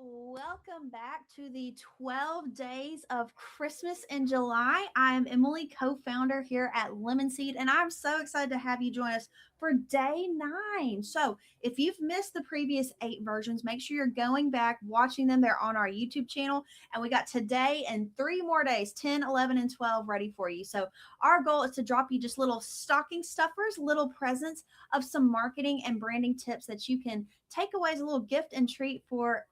Welcome back to the 12 days of Christmas in July. I am Emily, co founder here at Lemon Seed, and I'm so excited to have you join us for day 9. So, if you've missed the previous 8 versions, make sure you're going back, watching them. They're on our YouTube channel, and we got today and 3 more days 10, 11, and 12 ready for you. So, our goal is to drop you just little stocking stuffers, little presents of some marketing and branding tips that you can take away as a little gift and treat for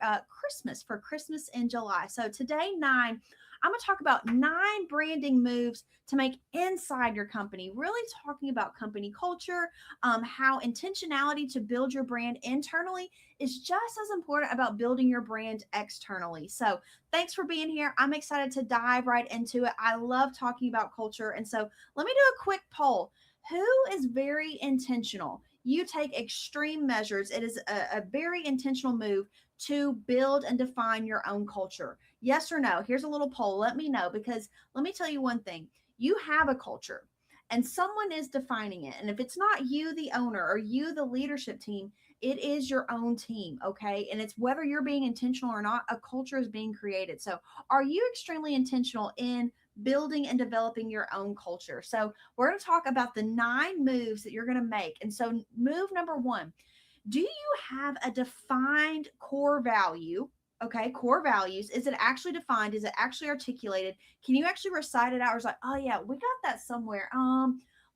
Christmas in July. So today 9, I'm going to talk about 9 branding moves to make inside your company, really talking about company culture, how intentionality to build your brand internally is just as important about building your brand externally. So thanks for being here. I'm excited to dive right into it. I love talking about culture. And so let me do a quick poll. Who is very intentional? You take extreme measures. It is a very intentional move to build and define your own culture. Yes or no? Here's a little poll. Let me know, because let me tell you one thing. You have a culture and someone is defining it. And if it's not you, the owner, or you, the leadership team, it is your own team. Okay. And it's whether you're being intentional or not, a culture is being created. So are you extremely intentional in building and developing your own culture? So we're going to talk about the 9 moves that you're going to make. And so, move number 1, do you have a defined core value? Okay, core values. Is it actually defined? Is it actually articulated? Can you actually recite it out? Or is like, oh yeah, we got that somewhere.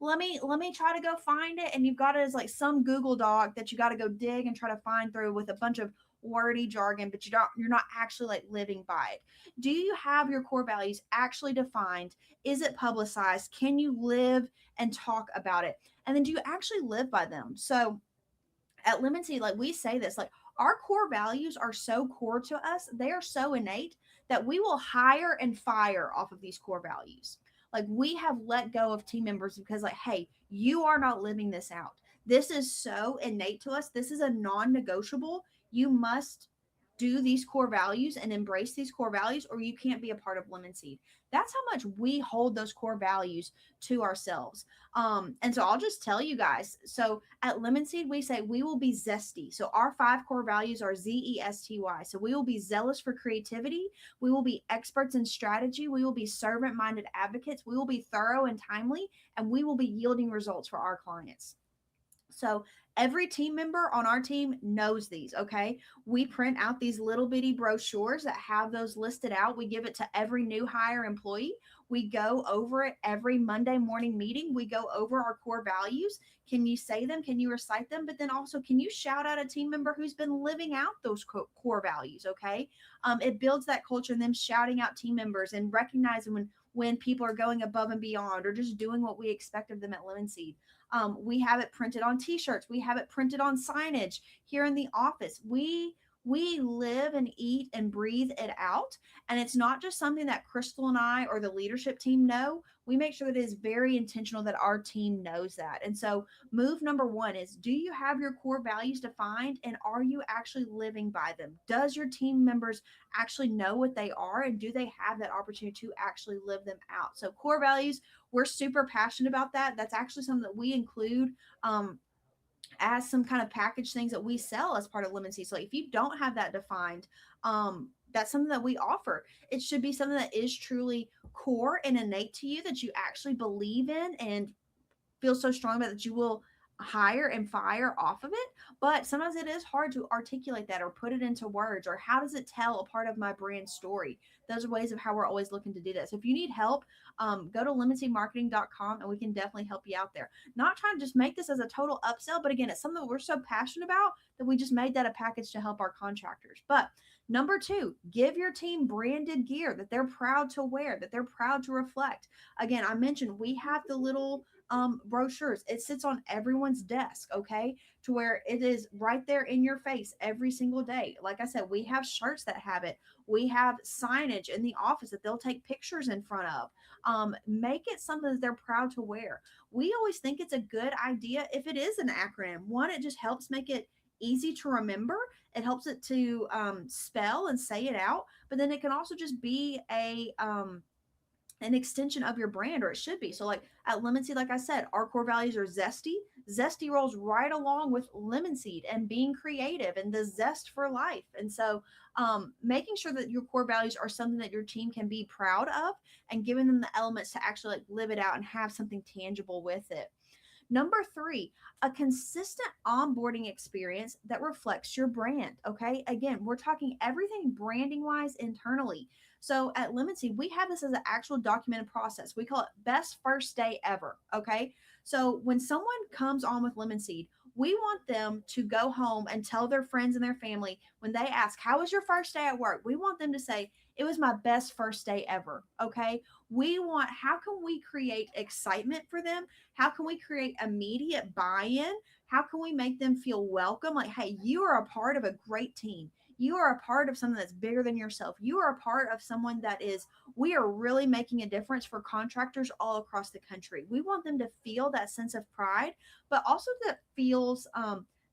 Let me try to go find it. And you've got it as like some Google Doc that you got to go dig and try to find through with a bunch of wordy jargon, but you're not actually like living by it. Do you have your core values actually defined? Is it publicized? Can you live and talk about it? And then do you actually live by them? So at Lemon Tea, like we say this, like our core values are so core to us, they are so innate that we will hire and fire off of these core values. Like we have let go of team members because, like, hey, you are not living this out. This is so innate to us. This is a non negotiable. You must do these core values and embrace these core values, or you can't be a part of Lemon Seed. That's how much we hold those core values to ourselves. And so I'll just tell you guys. So at Lemon Seed, we say we will be zesty. So our 5 core values are ZESTY. So we will be zealous for creativity. We will be experts in strategy. We will be servant minded advocates. We will be thorough and timely, and we will be yielding results for our clients. So every team member on our team knows these, okay? We print out these little bitty brochures that have those listed out. We give it to every new hire employee. We go over it every Monday morning meeting. We go over our core values. Can you say them? Can you recite them? But then also, can you shout out a team member who's been living out those core values, okay? It builds that culture, and them shouting out team members and recognizing when people are going above and beyond or just doing what we expect of them at Lemon Seed. We have it printed on t-shirts. We have it printed on signage here in the office. We live and eat and breathe it out. And it's not just something that Crystal and I or the leadership team know. We make sure that it is very intentional that our team knows that. And so move number 1 is, do you have your core values defined, and are you actually living by them? Does your team members actually know what they are, and do they have that opportunity to actually live them out? So core values, we're super passionate about that. That's actually something that we include as some kind of package things that we sell as part of Lemon Seed. So if you don't have that defined, that's something that we offer. It should be something that is truly core and innate to you, that you actually believe in and feel so strong about that you will hire and fire off of it. But sometimes it is hard to articulate that or put it into words, or how does it tell a part of my brand story? Those are ways of how we're always looking to do that. So if you need help, go to lemonseedmarketing.com and we can definitely help you out there. Not trying to just make this as a total upsell, but again, it's something that we're so passionate about that we just made that a package to help our contractors. But number 2, give your team branded gear that they're proud to wear, that they're proud to reflect. Again, I mentioned we have the little brochures. It sits on everyone's desk, okay, to where it is right there in your face every single day. Like I said, we have shirts that have it. We have signage in the office that they'll take pictures in front of. Make it something that they're proud to wear. We always think it's a good idea if it is an acronym. One, it just helps make it easy to remember. It helps it to spell and say it out. But then it can also just be an extension of your brand, or it should be. So like at Lemon Seed, like I said, our core values are zesty. Zesty rolls right along with Lemon Seed and being creative and the zest for life. And so making sure that your core values are something that your team can be proud of, and giving them the elements to actually like live it out and have something tangible with it. Number three, a consistent onboarding experience that reflects your brand. Okay. Again, we're talking everything branding wise internally. So at Lemon Seed, we have this as an actual documented process. We call it best first day ever. Okay. So when someone comes on with Lemon Seed, we want them to go home and tell their friends and their family when they ask, how was your first day at work? We want them to say, it was my best first day ever. Okay. We want, how can we create excitement for them? How can we create immediate buy-in? How can we make them feel welcome? Like, hey, you are a part of a great team. You are a part of something that's bigger than yourself. You are a part of someone that is, we are really making a difference for contractors all across the country. We want them to feel that sense of pride, but also that feels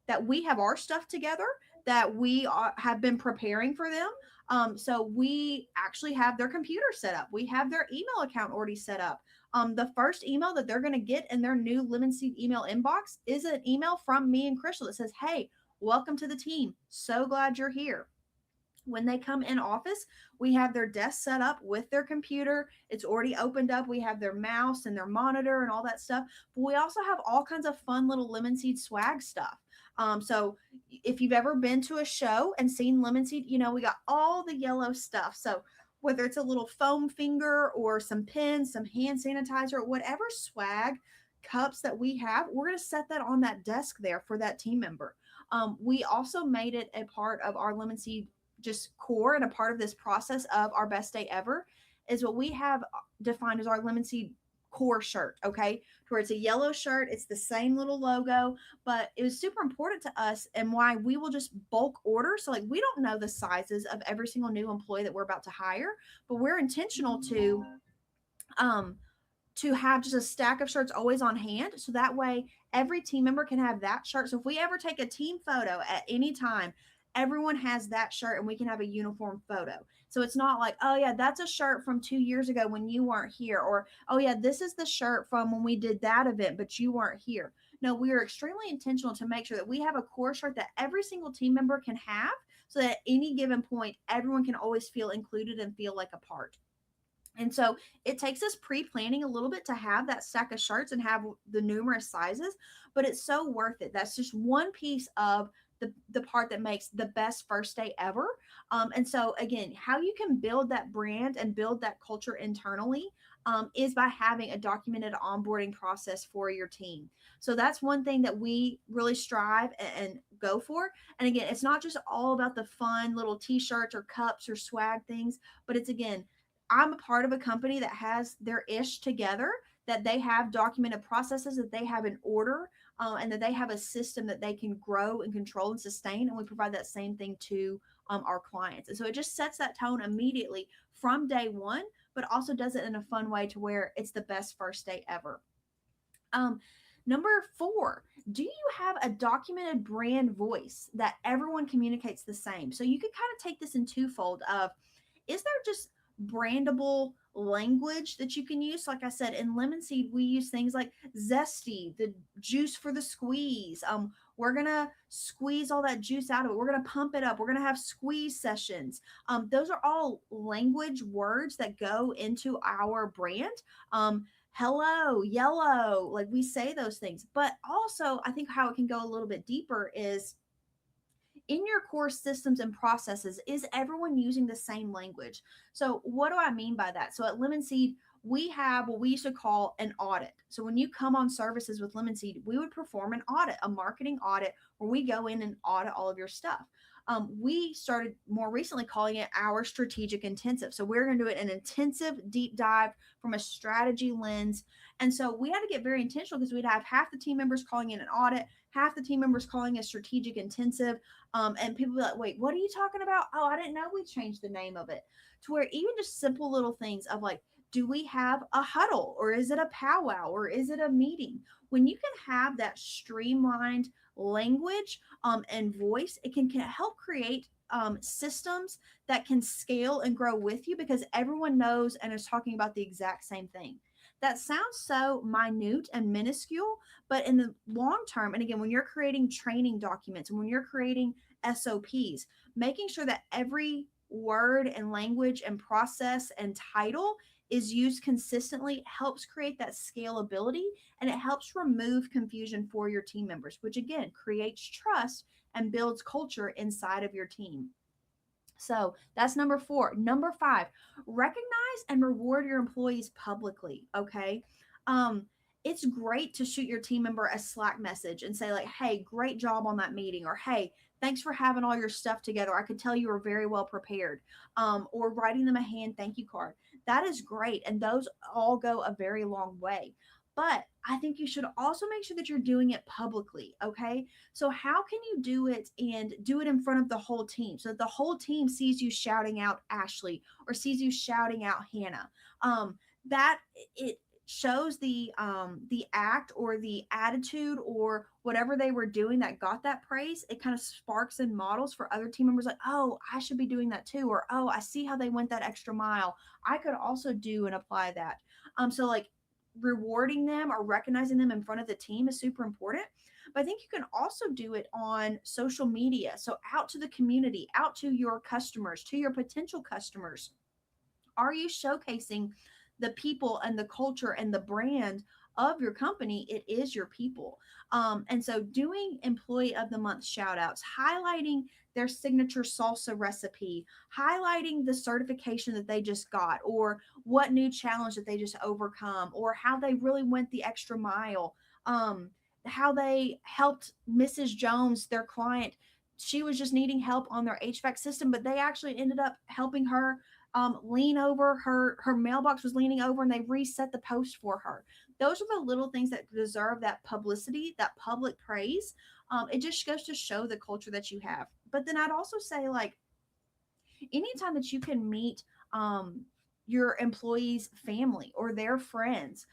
that we have our stuff together, that we have been preparing for them. So we actually have their computer set up. We have their email account already set up. The first email that they're going to get in their new Lemon Seed email inbox is an email from me and Crystal that says, hey, welcome to the team. So glad you're here. When they come in office, we have their desk set up with their computer. It's already opened up. We have their mouse and their monitor and all that stuff. But we also have all kinds of fun little Lemon Seed swag stuff. So if you've ever been to a show and seen Lemon Seed, you know, we got all the yellow stuff. So whether it's a little foam finger or some pins, some hand sanitizer, whatever swag cups that we have, we're going to set that on that desk there for that team member. We also made it a part of our Lemon Seed just core, and a part of this process of our best day ever is what we have defined as our Lemon Seed core shirt. Okay, where it's a yellow shirt, it's the same little logo, but it was super important to us, and why we will just bulk order. So like we don't know the sizes of every single new employee that we're about to hire, but we're intentional um to have just a stack of shirts always on hand. So that way every team member can have that shirt. So if we ever take a team photo at any time, everyone has that shirt and we can have a uniform photo. So it's not like, oh yeah, that's a shirt from 2 years ago when you weren't here. Or, oh yeah, this is the shirt from when we did that event, but you weren't here. No, we are extremely intentional to make sure that we have a core shirt that every single team member can have, so that at any given point, everyone can always feel included and feel like a part. And so it takes us pre-planning a little bit to have that stack of shirts and have the numerous sizes, but it's so worth it. That's just one piece of the part that makes the best first day ever. And so again, how you can build that brand and build that culture internally is by having a documented onboarding process for your team. So that's one thing that we really strive and go for. And again, it's not just all about the fun little t-shirts or cups or swag things, but it's again, I'm a part of a company that has their ish together, that they have documented processes, that they have an order, and that they have a system that they can grow and control and sustain. And we provide that same thing to our clients. And so it just sets that tone immediately from day one, but also does it in a fun way to where it's the best first day ever. Um, Number four, do you have a documented brand voice that everyone communicates the same? So you could kind of take this in twofold of, is there just brandable language that you can use? Like I said, in Lemon Seed, we use things like zesty, the juice for the squeeze. We're gonna squeeze all that juice out of it. We're gonna pump it up. We're gonna have squeeze sessions. Those are all language words that go into our brand. Hello, yellow, like we say those things. But also, I think how it can go a little bit deeper is, in your core systems and processes, is everyone using the same language? So what do I mean by that? So at Lemon Seed, we have what we used to call an audit. So when you come on services with Lemon Seed, we would perform an audit, a marketing audit, where we go in and audit all of your stuff. We started more recently calling it our strategic intensive. So we're going to do it an intensive deep dive from a strategy lens. And so we had to get very intentional, because we'd have half the team members calling in an audit, half the team members calling a strategic intensive. And people be like, wait, what are you talking about? Oh, I didn't know we changed the name of it. To where even just simple little things of like, do we have a huddle, or is it a powwow, or is it a meeting? When you can have that streamlined language and voice, it can help create systems that can scale and grow with you because everyone knows and is talking about the exact same thing. That sounds so minute and minuscule, but in the long term, and again, when you're creating training documents and when you're creating SOPs, making sure that every word and language and process and title is used consistently helps create that scalability, and it helps remove confusion for your team members, which again creates trust and builds culture inside of your team. So that's number four. Number five, recognize and reward your employees publicly. Okay. Um, it's great to shoot your team member a Slack message and say, like, hey, great job on that meeting, or hey, thanks for having all your stuff together. I could tell you were very well prepared. Or writing them a hand thank you card. That is great. And those all go a very long way. But I think you should also make sure that you're doing it publicly. Okay. So how can you do it and do it in front of the whole team so that the whole team sees you shouting out Ashley or sees you shouting out Hannah? That it shows the act or the attitude or whatever they were doing that got that praise. It kind of sparks and models for other team members like, oh, I should be doing that too, or oh, I see how they went that extra mile. I could also do and apply that. So like rewarding them or recognizing them in front of the team is super important. But I think you can also do it on social media. So out to the community, out to your customers, to your potential customers. Are you showcasing the people and the culture and the brand of your company? It is your people. And so doing employee of the month shout outs, highlighting their signature salsa recipe, highlighting the certification that they just got, or what new challenge that they just overcome, or how they really went the extra mile, how they helped Mrs. Jones, their client. She was just needing help on their HVAC system, but they actually ended up helping her lean over. Her mailbox was leaning over and they reset the post for her. Those are the little things that deserve that publicity, that public praise. It just goes to show the culture that you have. But then I'd also say, like, anytime that you can meet your employees family or their friends,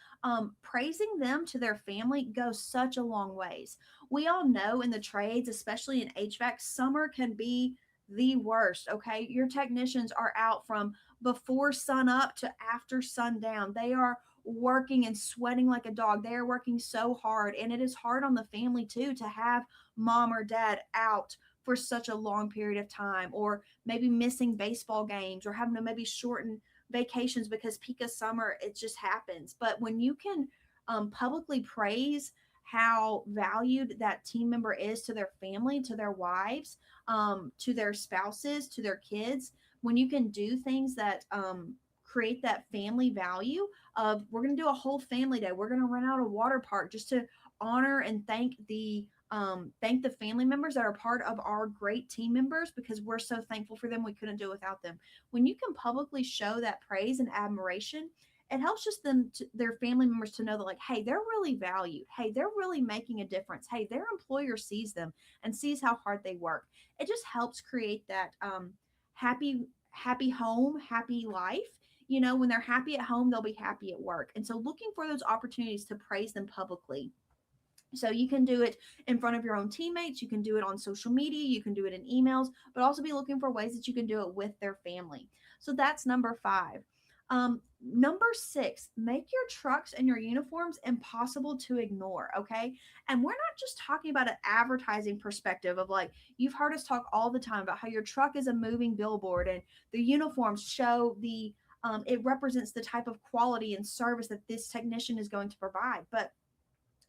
praising them to their family goes such a long ways. We all know in the trades, especially in HVAC, summer can be the worst. Okay, your technicians are out from before sun up to after sundown. They are working and sweating like a dog. They are working so hard, and it is hard on the family too to have mom or dad out for such a long period of time, or maybe missing baseball games, or having to maybe shorten vacations because peak of summer, it just happens. But when you can publicly praise how valued that team member is to their family, to their wives, to their spouses, to their kids, when you can do things that create that family value of, we're going to do a whole family day, we're going to run out a water park just to honor and thank the family members that are part of our great team members, because we're so thankful for them. We couldn't do it without them. When you can publicly show that praise and admiration, it helps just their family members to know that, like, hey, they're really valued. Hey, they're really making a difference. Hey, their employer sees them and sees how hard they work. It just helps create that happy home, happy life. You know, when they're happy at home, they'll be happy at work. And so looking for those opportunities to praise them publicly. So you can do it in front of your own teammates, you can do it on social media, you can do it in emails, but also be looking for ways that you can do it with their family. So that's number five. Number six, make your trucks and your uniforms impossible to ignore. Okay. And we're not just talking about an advertising perspective of, like, you've heard us talk all the time about how your truck is a moving billboard and the uniforms show it represents the type of quality and service that this technician is going to provide. But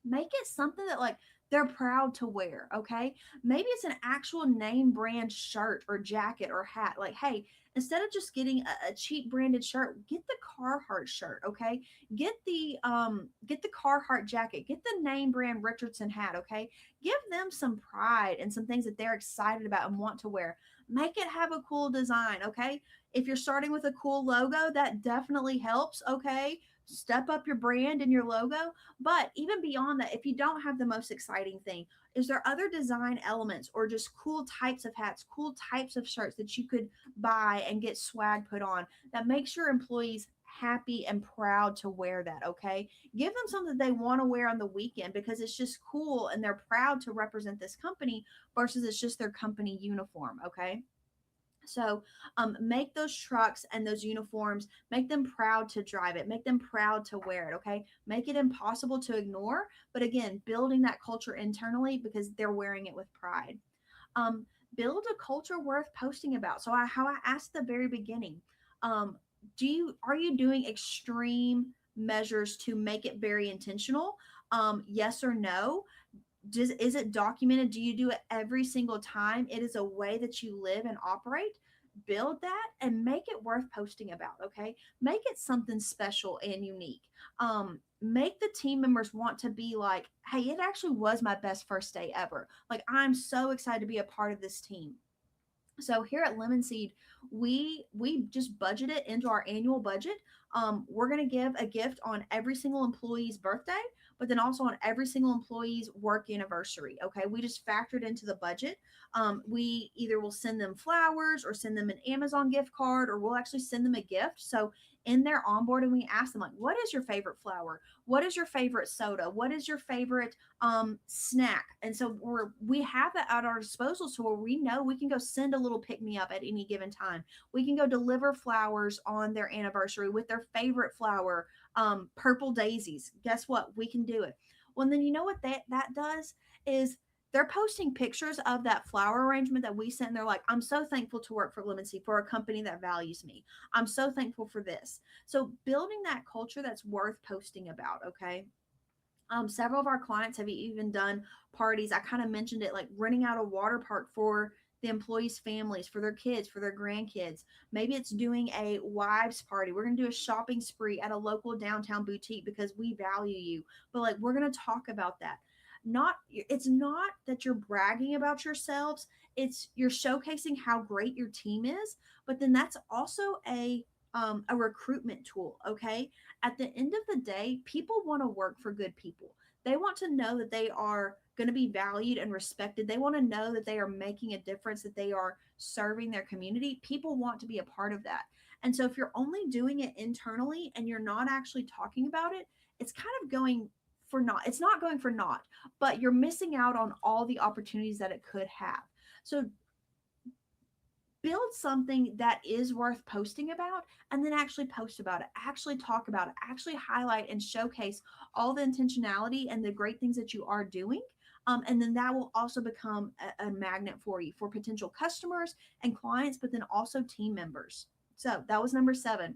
make it something that, like, they're proud to wear. Okay, maybe it's an actual name brand shirt or jacket or hat. Like, hey, instead of just getting a cheap branded shirt, get the Carhartt shirt. Okay, get the Carhartt jacket, get the name brand Richardson hat. Okay, give them some pride and some things that they're excited about and want to wear. Make it have a cool design. Okay, if you're starting with a cool logo, that definitely helps. Okay, step up your brand and your logo. But even beyond that, if you don't have the most exciting thing, is there other design elements or just cool types of hats, cool types of shirts that you could buy and get swag put on that makes your employees happy and proud to wear that. Okay, give them something they want to wear on the weekend because it's just cool and they're proud to represent this company versus it's just their company uniform. Okay, so make those trucks and those uniforms, make them proud to drive it, make them proud to wear it. Okay, make it impossible to ignore, but again, building that culture internally because they're wearing it with pride. um, Build a culture worth posting about. So how I asked at the very beginning, um, are you doing extreme measures to make it very intentional? Yes or no? Is it documented? Do you do it every single time? It is a way that you live and operate. Build that and make it worth posting about. Okay, make it something special and unique. Make the team members want to be like, hey, it actually was my best first day ever. Like, I'm so excited to be a part of this team. So here at Lemon Seed, we just budget it into our annual budget. We're gonna give a gift on every single employee's birthday, but then also on every single employee's work anniversary. Okay, we just factored into the budget. We either will send them flowers or send them an Amazon gift card, or we'll actually send them a gift. So in their onboarding, we ask them like, what is your favorite flower? What is your favorite soda? What is your favorite snack? And so we have that at our disposal, so where we know we can go send a little pick me up at any given time. We can go deliver flowers on their anniversary with their favorite flower, purple daisies. Guess what? We can do it. Well, and then you know what that does is they're posting pictures of that flower arrangement that we sent. And they're like, I'm so thankful to work for Lemon Seed, for a company that values me. I'm so thankful for this. So building that culture that's worth posting about. Okay, several of our clients have even done parties. I kind of mentioned it, like renting out a water park for the employees' families, for their kids, for their grandkids. Maybe it's doing a wives' party. We're going to do a shopping spree at a local downtown boutique because we value you. But like, we're going to talk about that. It's not that you're bragging about yourselves, it's you're showcasing how great your team is, but then that's also a recruitment tool. Okay, at the end of the day, people want to work for good people. They want to know that they are going to be valued and respected. They want to know that they are making a difference, that they are serving their community. People want to be a part of that. And so if you're only doing it internally and you're not actually talking about it, it's kind of going for naught. It's not going for naught, but you're missing out on all the opportunities that it could have. So build something that is worth posting about and then actually post about it, actually talk about it, actually highlight and showcase all the intentionality and the great things that you are doing. And then that will also become a magnet for you for potential customers and clients, but then also team members. So that was number 7.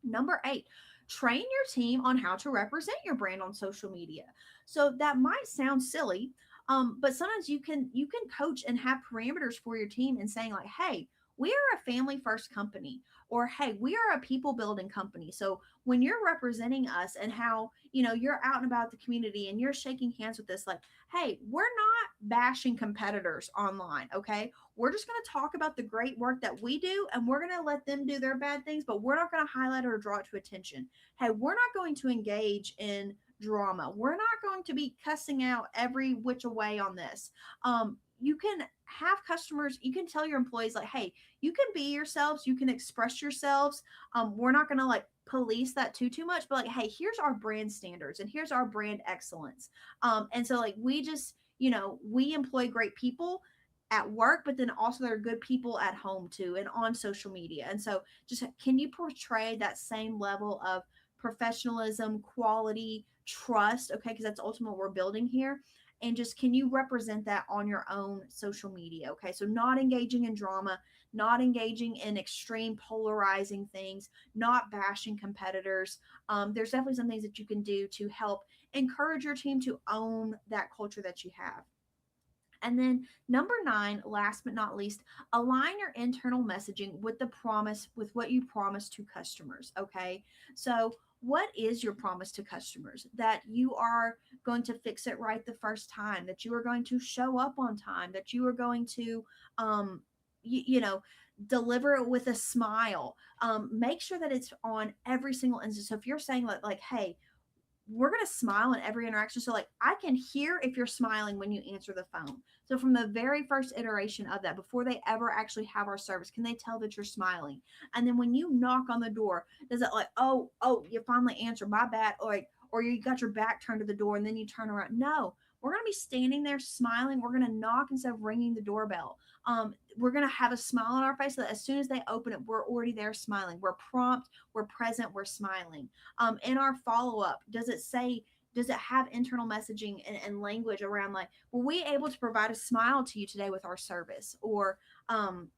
Number 8, train your team on how to represent your brand on social media. So that might sound silly, but sometimes you can coach and have parameters for your team and saying like, hey, we are a family first company, or hey, we are a people building company. So when you're representing us and how you're out and about the community and you're shaking hands with us, like, hey, we're not bashing competitors online. Okay, we're just going to talk about the great work that we do, and we're going to let them do their bad things, but we're not going to highlight or draw it to attention. Hey, we're not going to engage in drama. We're not going to be cussing out every which way on this. You can have customers, you can tell your employees, like, hey, you can be yourselves, you can express yourselves. We're not going to like police that too much, but like, hey, here's our brand standards and here's our brand excellence. And so, like, we just, we employ great people at work, but then also they're good people at home too and on social media. And so just can you portray that same level of professionalism, quality, trust? Okay, because that's ultimately what we're building here. And just can you represent that on your own social media? Okay, so not engaging in drama, not engaging in extreme polarizing things, not bashing competitors. There's definitely some things that you can do to help encourage your team to own that culture that you have. And then number 9, last but not least, align your internal messaging with with what you promise to customers. Okay. So, what is your promise to customers? That you are going to fix it right the first time, that you are going to show up on time, that you are going to, um, you know, deliver it with a smile. Make sure that it's on every single instance. So, if you're saying like, hey, we're going to smile in every interaction. So, like, I can hear if you're smiling when you answer the phone. So, from the very first iteration of that, before they ever actually have our service, can they tell that you're smiling? And then when you knock on the door, does it like, oh, you finally answered, my bad, or you got your back turned to the door and then you turn around? No, we're going to be standing there smiling. We're going to knock instead of ringing the doorbell. We're going to have a smile on our face so that as soon as they open it, we're already there smiling. We're prompt, we're present, we're smiling. In our follow up, does it have internal messaging and language around like, were we able to provide a smile to you today with our service? Or um,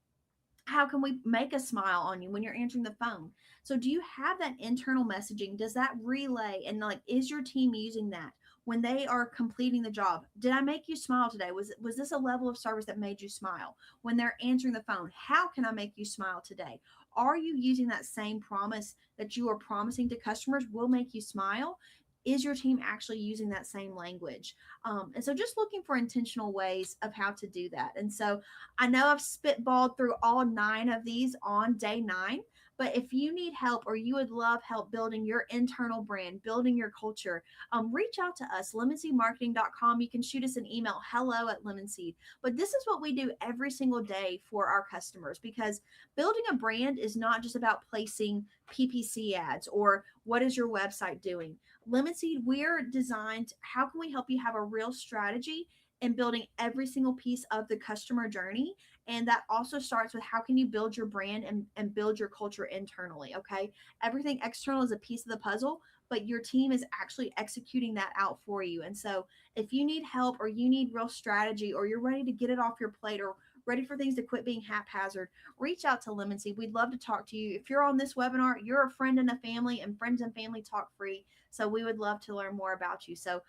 how can we make a smile on you when you're answering the phone? So do you have that internal messaging? Does that relay, and like, is your team using that when they are completing the job? Did I make you smile today? Was this a level of service that made you smile? When they're answering the phone, how can I make you smile today? Are you using that same promise that you are promising to customers will make you smile? Is your team actually using that same language? And so just looking for intentional ways of how to do that. And so I know I've spitballed through all 9 of these on day 9, but if you need help or you would love help building your internal brand, building your culture, reach out to us, lemonseedmarketing.com. You can shoot us an email, hello@lemonseed. But this is what we do every single day for our customers, because building a brand is not just about placing PPC ads or what is your website doing. Lemonseed, we're designed, how can we help you have a real strategy in building every single piece of the customer journey? And that also starts with how can you build your brand and build your culture internally. Okay, everything external is a piece of the puzzle, but your team is actually executing that out for you. And so if you need help or you need real strategy or you're ready to get it off your plate or ready for things to quit being haphazard, reach out to Lemon Seed. We'd love to talk to you. If you're on this webinar, you're a friend and a family, and friends and family talk free. So we would love to learn more about you. So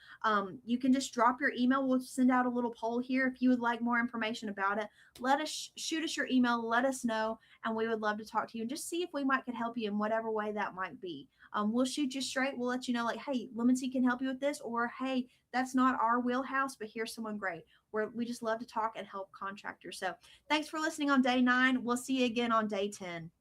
you can just drop your email. We'll send out a little poll here. If you would like more information about it, let us shoot us your email, let us know, and we would love to talk to you and just see if we might could help you in whatever way that might be. We'll shoot you straight. We'll let you know, like, hey, Lemon Seed can help you with this, or hey, that's not our wheelhouse, but here's someone great. We just love to talk and help contractors. So thanks for listening on day 9. We'll see you again on day 10.